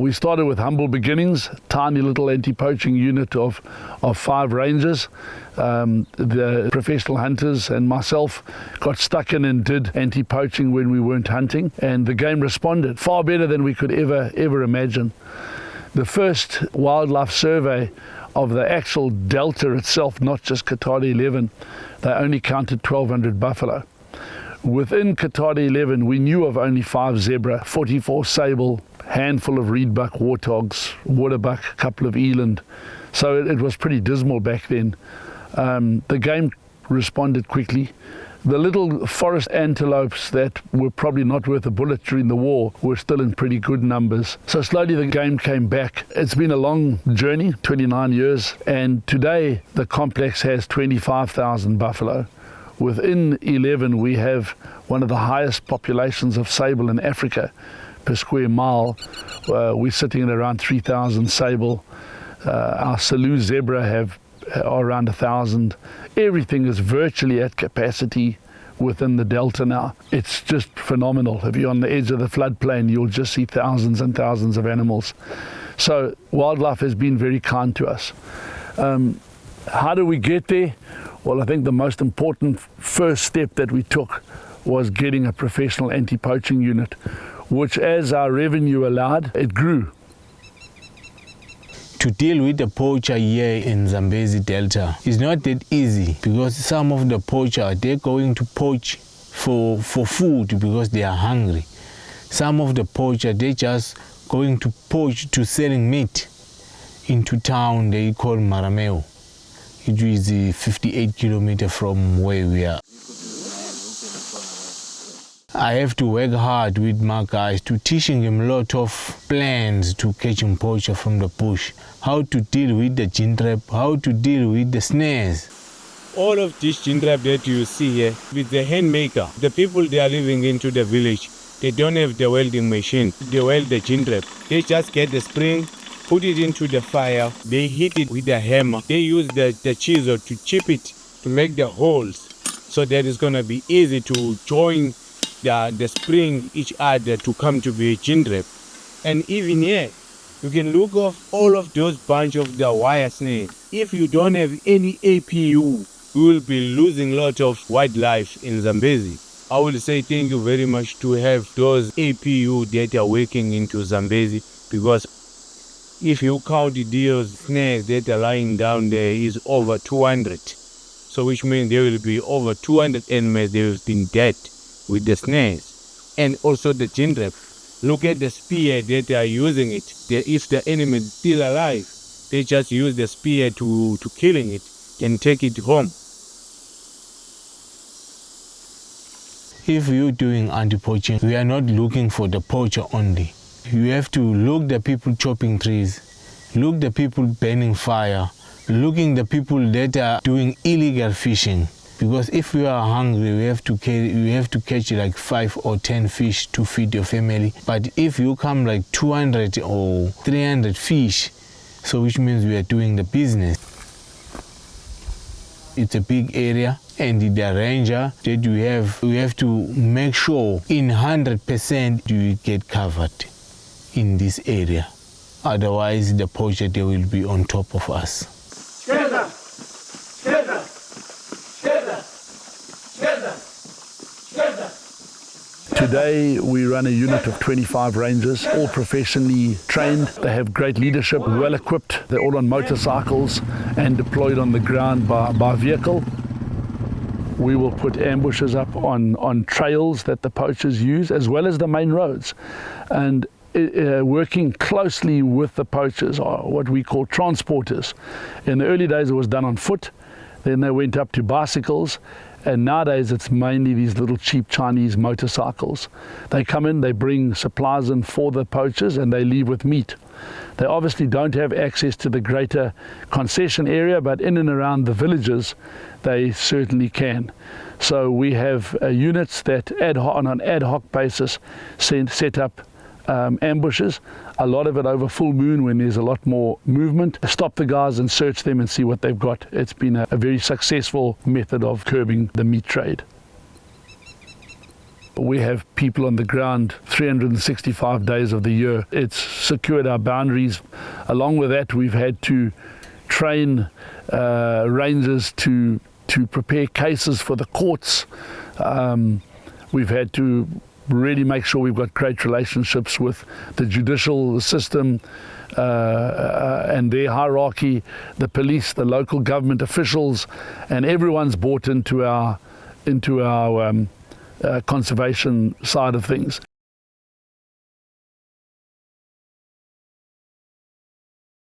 We started with humble beginnings, tiny little anti-poaching unit of 5 rangers. The professional hunters and myself got stuck in and did anti-poaching when we weren't hunting, and the game responded far better than we could ever imagine. The first wildlife survey of the actual delta itself, not just Coutada 11, they only counted 1,200 buffalo. Within Coutada 11, we knew of only 5 zebra, 44 sable, handful of reedbuck, warthogs, waterbuck, a couple of eland. So it was pretty dismal back then. The game responded quickly. The little forest antelopes that were probably not worth a bullet during the war were still in pretty good numbers. So slowly the game came back. It's been a long journey, 29 years, and today the complex has 25,000 buffalo. Within 11, we have one of the highest populations of sable in Africa per square mile. We're sitting at around 3,000 sable. Our Selous zebra are around 1,000. Everything is virtually at capacity within the delta now. It's just phenomenal. If you're on the edge of the floodplain, you'll just see thousands and thousands of animals. So wildlife has been very kind to us. How do we get there? Well, I think the most important first step that we took was getting a professional anti-poaching unit, which as our revenue allowed, it grew. To deal with the poacher here in Zambeze Delta is not that easy, because some of the poachers, they're going to poach for food because they are hungry. Some of the poachers, they're just going to poach to selling meat into town they call Marameo. It is 58 kilometers from where we are. I have to work hard with my guys to teaching them a lot of plans to catching poacher from the bush, how to deal with the gin trap, how to deal with the snares. All of this gin trap that you see here with the hand maker, the people they are living into the village, they don't have the welding machine. They weld the gin trap. They just get the spring, put it into the fire, they hit it with a hammer. They use the chisel to chip it to make the holes, so that it's going to be easy to join the spring each other to come to be a gin trap. And even here, you can look off all of those bunch of the wire snare. If you don't have any APU, you will be losing a lot of wildlife in Zambeze. I will say thank you very much to have those APU that are working into Zambeze, because if you count those snares that are lying down there, is over 200. So which means there will be over 200 animals that have been dead with the snares. And also the gin trap. Look at the spear that they are using it. If the enemy is still alive, they just use the spear to killing it and take it home. If you're doing anti-poaching, we are not looking for the poacher only. You have to look the people chopping trees, look the people burning fire, looking the people that are doing illegal fishing. Because if you are hungry, you have to catch like 5 or 10 fish to feed your family. But if you come like 200 or 300 fish, so which means we are doing the business. It's a big area, and the ranger that we have to make sure in 100% you get covered in this area. Otherwise, the poacher, they will be on top of us. Today we run a unit of 25 rangers, all professionally trained. They have great leadership, well equipped. They're all on motorcycles and deployed on the ground by vehicle. We will put ambushes up on trails that the poachers use, as well as the main roads. And working closely with the poachers are what we call transporters. In the early days it was done on foot, then they went up to bicycles, and nowadays it's mainly these little cheap Chinese motorcycles. They come in, they bring supplies in for the poachers, and they leave with meat. They obviously don't have access to the greater concession area, but in and around the villages they certainly can. So we have units that on an ad hoc basis set up ambushes, a lot of it over full moon when there's a lot more movement. Stop the guys and search them and see what they've got. It's been a very successful method of curbing the meat trade. We have people on the ground 365 days of the year. It's secured our boundaries. Along with that, we've had to train rangers to prepare cases for the courts. We've had to really make sure we've got great relationships with the judicial system and their hierarchy, the police, the local government officials, and everyone's bought into our conservation side of things.